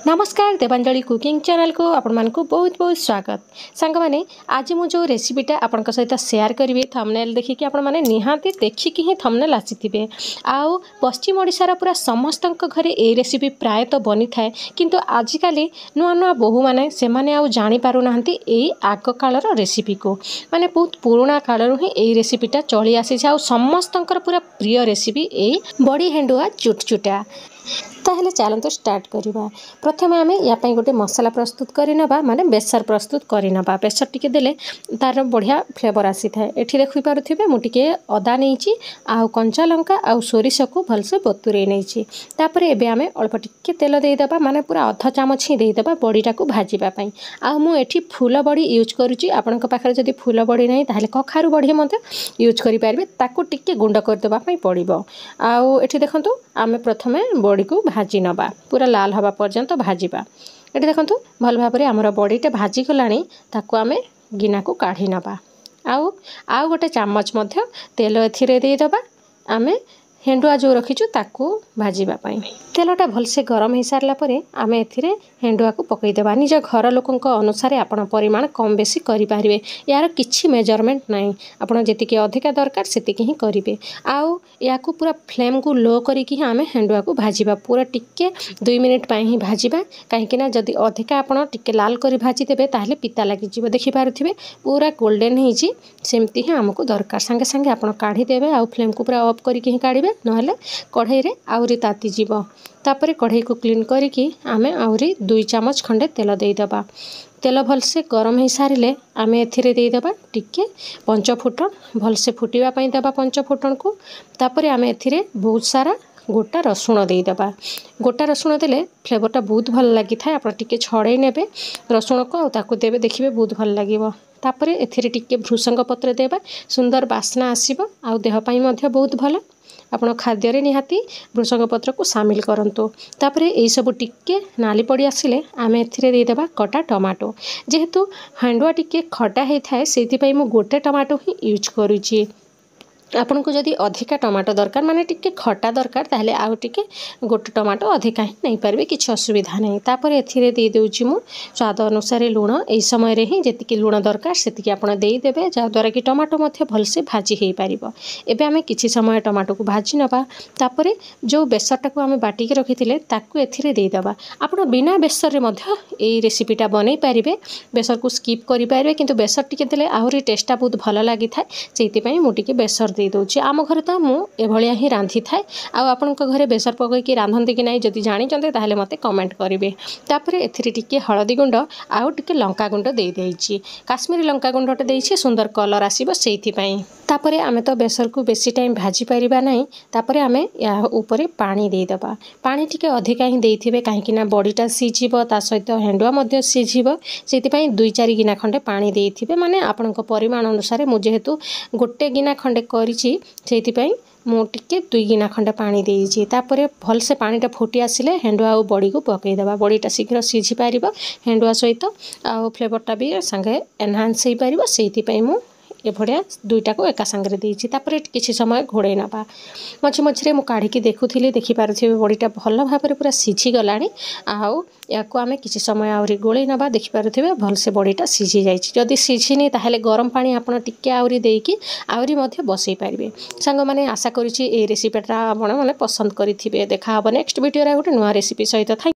नमस्कार Devanjali cooking channel को आपण मानकु बहुत बहुत स्वागत। सांग माने आज मु जो रेसिपीटा आपण सहित शेयर करी थंबनेल देखिकी आपण माने निहाती देखिकी ही थंबनेल आसीथिबे। आउ पश्चिम ओडिशार पूरा समस्त घरे ए रेसिपी प्रायतः बनी थाए, किंतु आजिकाली नुआ नुआ बोहू माने से माने आउ जानी पारु नाहंती ए आग कालर रेसिपी को। माने बहुत पुराना कालरु ही ए रेसिपीटा चली आसी आउ समस्तंकर पूरा प्रिय रेसिपी ए बड़ी हेंडुआ चुटचुटा। ताहले चलते स्टार्ट करवा। प्रथमे आम या गोटे मसला प्रस्तुत करनबा, माने बेसर प्रस्तुत करनबा। बेसर टिके देले तार बढ़िया फ्लेवर आसी थाए। एठी देखि पारुथिबे मु टिके अदा नेइची आउ कंचा लंका आउ सोरिष को भलसे बतुरे नेइची। तापरे एबे आमे अल्प टिके तेल देई दबा, माने पूरा अध चामच ही देई दबा बड़ीटा को भाजीबा पई। आउ मु एठी फूल बड़ी यूज करूची। आपनक पाखरे जदी फूल बड़ी नै ताहले कखारु बड़ी मते यूज करि पारबे। ताको टिके गुंड कर देबा पई पड़िबो। आउ एठी देखंतु आमे प्रथमे बड़ी को भाजी नबा, पूरा लाल हवा पर्यंत भाजीबा। एठी देखंतु भल भाबरे हमर बड़ीटे भाजी गलाणी, ताको आमे गिना को काढी नबा। आउ गोटे चामच मध्य तेल एथिरे देई दबा। आमे हेंडुआ जो रखीचु ताको भाजीबा पई। तेलटा भलसे गरम हो सारला परे आमे एथिरे हेंडुआ को पकई देबा। निज घर लोकंक अनुसार आपण परिमाण कम बेसी करि पारिबे। यार किछि मेजरमेंट नाही, आपण जेतिके अधिका दरकार सेतिके ही करिवे। आउ या को पूरा फ्लेम को लो करिकि आमे हेंडुआ को भाजीबा। पूरा टिके 2 मिनिट पई ही भाजीबा, काहेकि ना जदी अधिका आपण टिके लाल करि भाजी देबे ताहले पिता लागि जिवो। देखि पारुथिबे पूरा गोल्डन हिची, सेमति ही हमको दरकार। संगे संगे आपण काढी देबे आउ फ्लेम को पूरा ऑफ करिकि ही काढिबे, नहले कढ़ई रे आउरी ताती जीवो। तापरे कढ़ई को क्लीन करिकि आमे आउरी 2 चामच खंडे तेल देई दबा। तेल भलसे गरम हो सारे आमे एथिरे देई दबा टिके 5 फुटन, भलसे फुटिबा पई दबा 5 फुटन को। तापरे आमे एथिरे बहुत सारा गोटा रसुण देई दबा। गोटा रसुण देले फ्लेवरटा बहुत भल लागि थाए। आपण टिके छड़े नेबे रसुण को आउ ताको देबे, देखिबे बहुत भल लागिवो। तापरे एथिरे टिके भृसंग पत्र देबा, सुंदर बास्ना आसीबो आउ देह पई मध्ये बहुत भल। आपण खाद्य रे निहाती भृसंग पत्र को शामिल करंतु। तापरे एई सब टिके नाली पड़ी आसिले आमे एथिरे देई देबा कटा टमाटो। जेहेतु हेंडुआ टिके खटा हेई थाए, सेति पई मु गोटे टमाटो ही यूज करूची। आपन को जदी अधिका टमाटो दरकार, माने टिके खटा दरकार, ताहले आउ टिके गोटे टमाटो अधिका ही नहीं पारबे, किछि असुविधा नहीं। तापरे एथिरे देई देउची मु स्वाद अनुसार लूण। एई समय रे ही जेतिकी लूण दरकार सेतिकी आपण देई देबे, जा द्वारा कि टमाटो मध्ये भलसे भाजी हेई पारिबो। एबे आमे किछि समय टमाटो को भाजी नबा। तापरे जो बेसरटा को आमे बाटी के रखिथिले ताकू एथिरे देई दबा। आपण बिना बेसर रे मध्ये एई रेसिपीटा बनै पारिबे। बेसर को स्किप करि पारिबे, किंतु बेसर टिके देले आहुरी टेस्टटा बहुत भल लागि थाए। सेति पई मु टिके बेसर दे दउची। आम घरे तो मु एभलिया ही रांधि थाए। आउ आपनक घरे बेसर पकई कि रांधंती कि नाही जदि जानि चंते ताहले मते कमेंट करिवे। तापरे एथिरे टिके हळदी गुंड आउ टिके लंका गुंड देई देइची। काश्मीरी लंका गुंडटे देइची, सुंदर कलर आसीबो सेति पई। तापरे आमे तो बेसर को बेसी टाइम भाजी परिबा नाही। तापरे आमे या ऊपरे पानी देई दबा। पानी टिके अधिका ही देइथिबे, काहेकि ना बडीटा सिझिबो, ता सहित हेंडुआ मध्ये सिझिबो। सेति पई 2-4 गिना खंडे पानी देइथिबे। माने आपनक परिमाण अनुसार मु जेहेतु गोटे गिना खंडे करिची, सेति पई मु टिके 2 गिना खंडे पानी देइची। तापरे भलसे पानीटा फुटी आसिले हेंडुआ आ बड़ी को पकई दबा। बड़ीटा शीघ्र सिझी पारिबो हेंडुआ सहित, आ फ्लेवरटा भी संगे एनहांस हेई पारिबो। सेति पई मु एभड़िया दुईटा को एका संगे देइची। तापरे किछि समय घोड़े नबा। मझे मझे मु काढ़ी देखुथिली, देखि पारुथिबे बड़ीटा भल भाबरे पूरा सिझी गलाणी। आउ याको आमे किछि समय आउरी गोळेई नबा। देखि पारुथिबे भलसे बड़ीटा सिझी जाइछि। जदि सिझिनी ताहले गरम पानी आपण टिके आउरी देइकी आउरी मध्ये बसई पारिबे। सांग माने आशा करिछि ए रेसिपीटा आपण माने पसंद करिथिबे। देखा हबो नेक्स्ट वीडियो रे गोटे नुवा रेसिपी सहित।